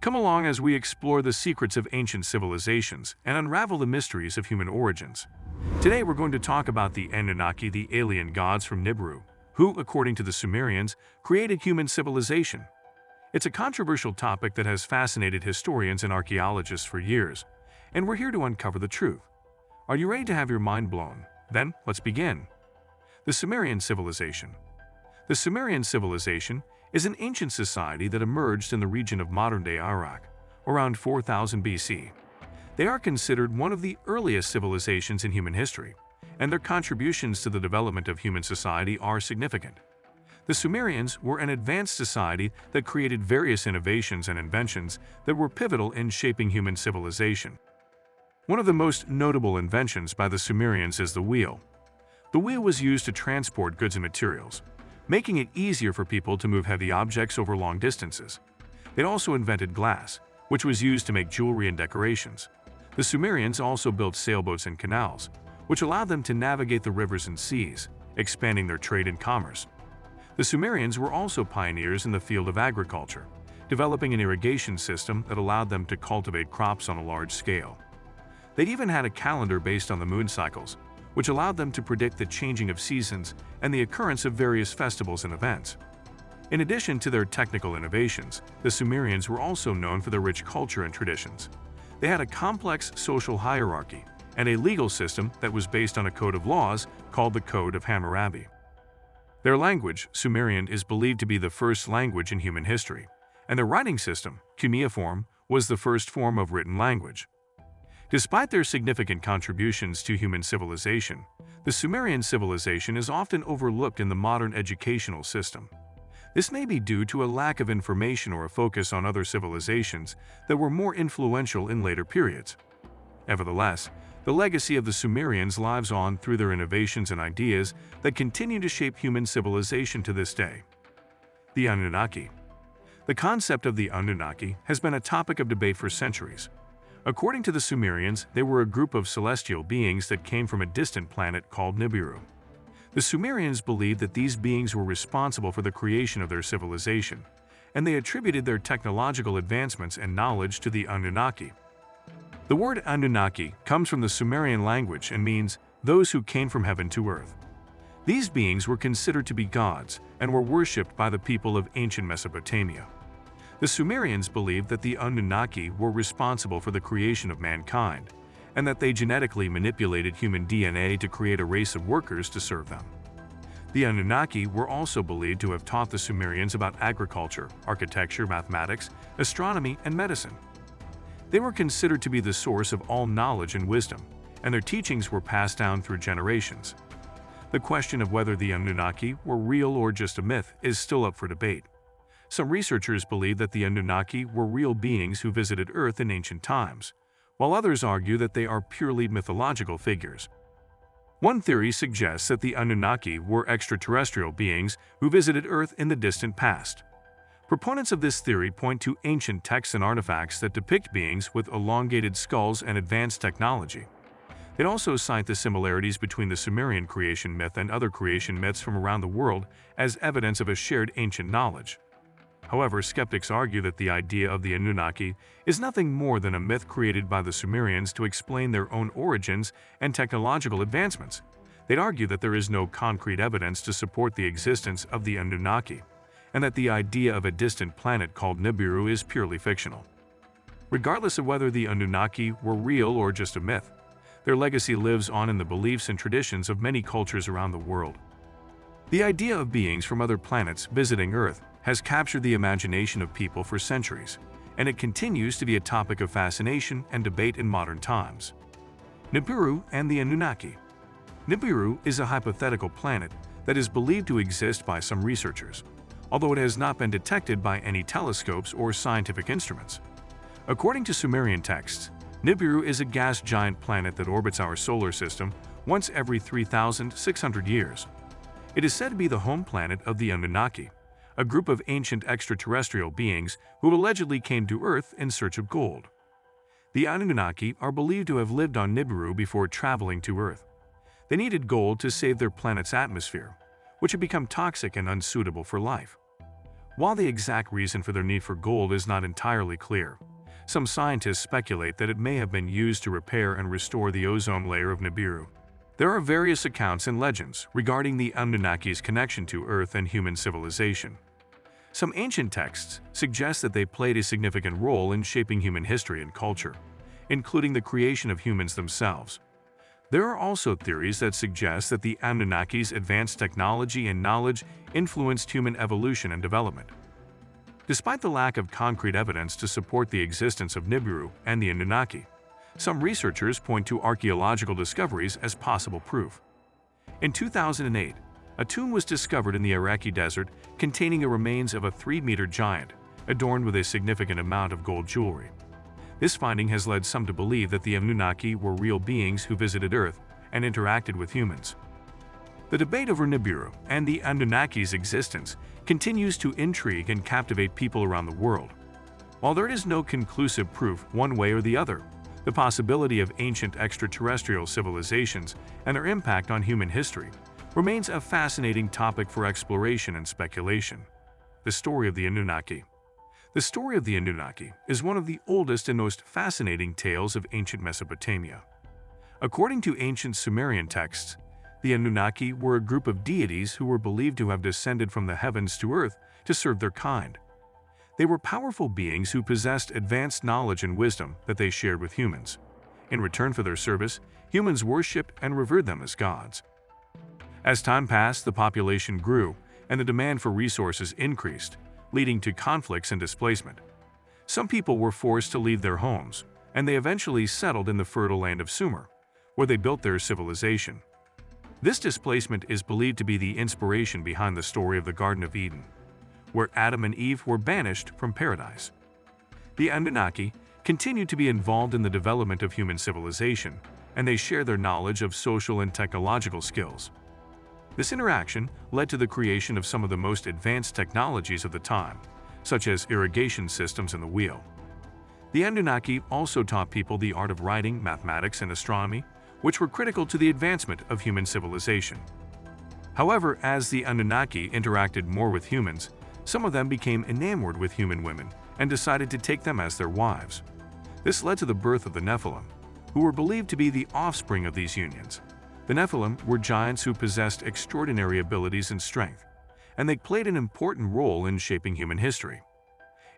Come along as we explore the secrets of ancient civilizations and unravel the mysteries of human origins. Today we're going to talk about the Anunnaki, the alien gods from Nibiru, who, according to the Sumerians, created human civilization. It's a controversial topic that has fascinated historians and archaeologists for years, and we're here to uncover the truth. Are you ready to have your mind blown? Then, let's begin. The Sumerian civilization. The Sumerian civilization is an ancient society that emerged in the region of modern-day Iraq, around 4000 BC. They are considered one of the earliest civilizations in human history, and their contributions to the development of human society are significant. The Sumerians were an advanced society that created various innovations and inventions that were pivotal in shaping human civilization. One of the most notable inventions by the Sumerians is the wheel. The wheel was used to transport goods and materials, making it easier for people to move heavy objects over long distances. They also invented glass, which was used to make jewelry and decorations. The Sumerians also built sailboats and canals, which allowed them to navigate the rivers and seas, expanding their trade and commerce. The Sumerians were also pioneers in the field of agriculture, developing an irrigation system that allowed them to cultivate crops on a large scale. They even had a calendar based on the moon cycles, which allowed them to predict the changing of seasons and the occurrence of various festivals and events. In addition to their technical innovations, the Sumerians were also known for their rich culture and traditions. They had a complex social hierarchy and a legal system that was based on a code of laws called the Code of Hammurabi. Their language, Sumerian, is believed to be the first language in human history, and their writing system, cuneiform, was the first form of written language. Despite their significant contributions to human civilization, the Sumerian civilization is often overlooked in the modern educational system. This may be due to a lack of information or a focus on other civilizations that were more influential in later periods. Nevertheless, the legacy of the Sumerians lives on through their innovations and ideas that continue to shape human civilization to this day. The Anunnaki. The concept of the Anunnaki has been a topic of debate for centuries. According to the Sumerians, they were a group of celestial beings that came from a distant planet called Nibiru. The Sumerians believed that these beings were responsible for the creation of their civilization, and they attributed their technological advancements and knowledge to the Anunnaki. The word Anunnaki comes from the Sumerian language and means those who came from heaven to earth. These beings were considered to be gods and were worshipped by the people of ancient Mesopotamia. The Sumerians believed that the Anunnaki were responsible for the creation of mankind, and that they genetically manipulated human DNA to create a race of workers to serve them. The Anunnaki were also believed to have taught the Sumerians about agriculture, architecture, mathematics, astronomy, and medicine. They were considered to be the source of all knowledge and wisdom, and their teachings were passed down through generations. The question of whether the Anunnaki were real or just a myth is still up for debate. Some researchers believe that the Anunnaki were real beings who visited Earth in ancient times, while others argue that they are purely mythological figures. One theory suggests that the Anunnaki were extraterrestrial beings who visited Earth in the distant past. Proponents of this theory point to ancient texts and artifacts that depict beings with elongated skulls and advanced technology. They also cite the similarities between the Sumerian creation myth and other creation myths from around the world as evidence of a shared ancient knowledge. However, skeptics argue that the idea of the Anunnaki is nothing more than a myth created by the Sumerians to explain their own origins and technological advancements. They'd argue that there is no concrete evidence to support the existence of the Anunnaki, and that the idea of a distant planet called Nibiru is purely fictional. Regardless of whether the Anunnaki were real or just a myth, their legacy lives on in the beliefs and traditions of many cultures around the world. The idea of beings from other planets visiting Earth has captured the imagination of people for centuries, and it continues to be a topic of fascination and debate in modern times. Nibiru and the Anunnaki. Nibiru is a hypothetical planet that is believed to exist by some researchers, although it has not been detected by any telescopes or scientific instruments. According to Sumerian texts, Nibiru is a gas giant planet that orbits our solar system once every 3,600 years. It is said to be the home planet of the Anunnaki, a group of ancient extraterrestrial beings who allegedly came to Earth in search of gold. The Anunnaki are believed to have lived on Nibiru before traveling to Earth. They needed gold to save their planet's atmosphere, which had become toxic and unsuitable for life. While the exact reason for their need for gold is not entirely clear, some scientists speculate that it may have been used to repair and restore the ozone layer of Nibiru. There are various accounts and legends regarding the Anunnaki's connection to Earth and human civilization. Some ancient texts suggest that they played a significant role in shaping human history and culture, including the creation of humans themselves. There are also theories that suggest that the Anunnaki's advanced technology and knowledge influenced human evolution and development. Despite the lack of concrete evidence to support the existence of Nibiru and the Anunnaki, some researchers point to archaeological discoveries as possible proof. In 2008, a tomb was discovered in the Iraqi desert containing the remains of a 3-meter giant, adorned with a significant amount of gold jewelry. This finding has led some to believe that the Anunnaki were real beings who visited Earth and interacted with humans. The debate over Nibiru and the Anunnaki's existence continues to intrigue and captivate people around the world. While there is no conclusive proof one way or the other, the possibility of ancient extraterrestrial civilizations and their impact on human history remains a fascinating topic for exploration and speculation. The story of the Anunnaki. The story of the Anunnaki is one of the oldest and most fascinating tales of ancient Mesopotamia. According to ancient Sumerian texts, the Anunnaki were a group of deities who were believed to have descended from the heavens to earth to serve their kind. They were powerful beings who possessed advanced knowledge and wisdom that they shared with humans. In return for their service, humans worshipped and revered them as gods. As time passed, the population grew and the demand for resources increased, leading to conflicts and displacement. Some people were forced to leave their homes, and they eventually settled in the fertile land of Sumer, where they built their civilization. This displacement is believed to be the inspiration behind the story of the Garden of Eden, where Adam and Eve were banished from paradise. The Anunnaki continued to be involved in the development of human civilization, and they share their knowledge of social and technological skills. This interaction led to the creation of some of the most advanced technologies of the time, such as irrigation systems and the wheel. The Anunnaki also taught people the art of writing, mathematics, and astronomy, which were critical to the advancement of human civilization. However, as the Anunnaki interacted more with humans, some of them became enamored with human women and decided to take them as their wives. This led to the birth of the Nephilim, who were believed to be the offspring of these unions. The Nephilim were giants who possessed extraordinary abilities and strength, and they played an important role in shaping human history.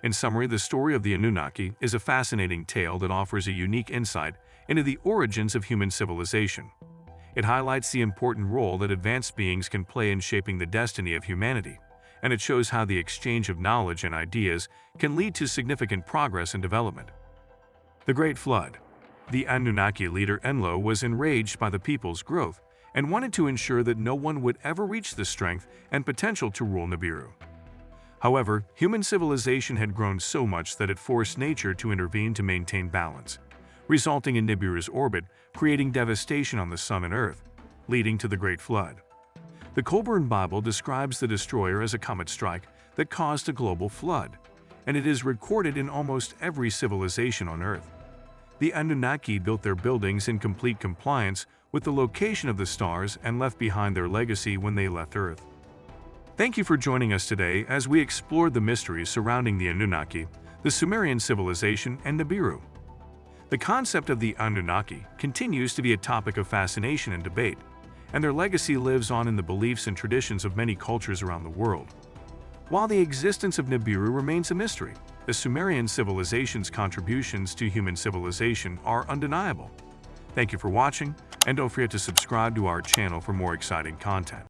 In summary, the story of the Anunnaki is a fascinating tale that offers a unique insight into the origins of human civilization. It highlights the important role that advanced beings can play in shaping the destiny of humanity, and it shows how the exchange of knowledge and ideas can lead to significant progress and development. The Great Flood. The Anunnaki leader Enlil was enraged by the people's growth and wanted to ensure that no one would ever reach the strength and potential to rule Nibiru. However, human civilization had grown so much that it forced nature to intervene to maintain balance, resulting in Nibiru's orbit creating devastation on the sun and earth, leading to the Great Flood. The Colburn Bible describes the destroyer as a comet strike that caused a global flood, and it is recorded in almost every civilization on Earth. The Anunnaki built their buildings in complete compliance with the location of the stars and left behind their legacy when they left Earth. Thank you for joining us today as we explored the mysteries surrounding the Anunnaki, the Sumerian civilization, and Nibiru. The concept of the Anunnaki continues to be a topic of fascination and debate, and their legacy lives on in the beliefs and traditions of many cultures around the world. While the existence of Nibiru remains a mystery, the Sumerian civilization's contributions to human civilization are undeniable. Thank you for watching, and don't forget to subscribe to our channel for more exciting content.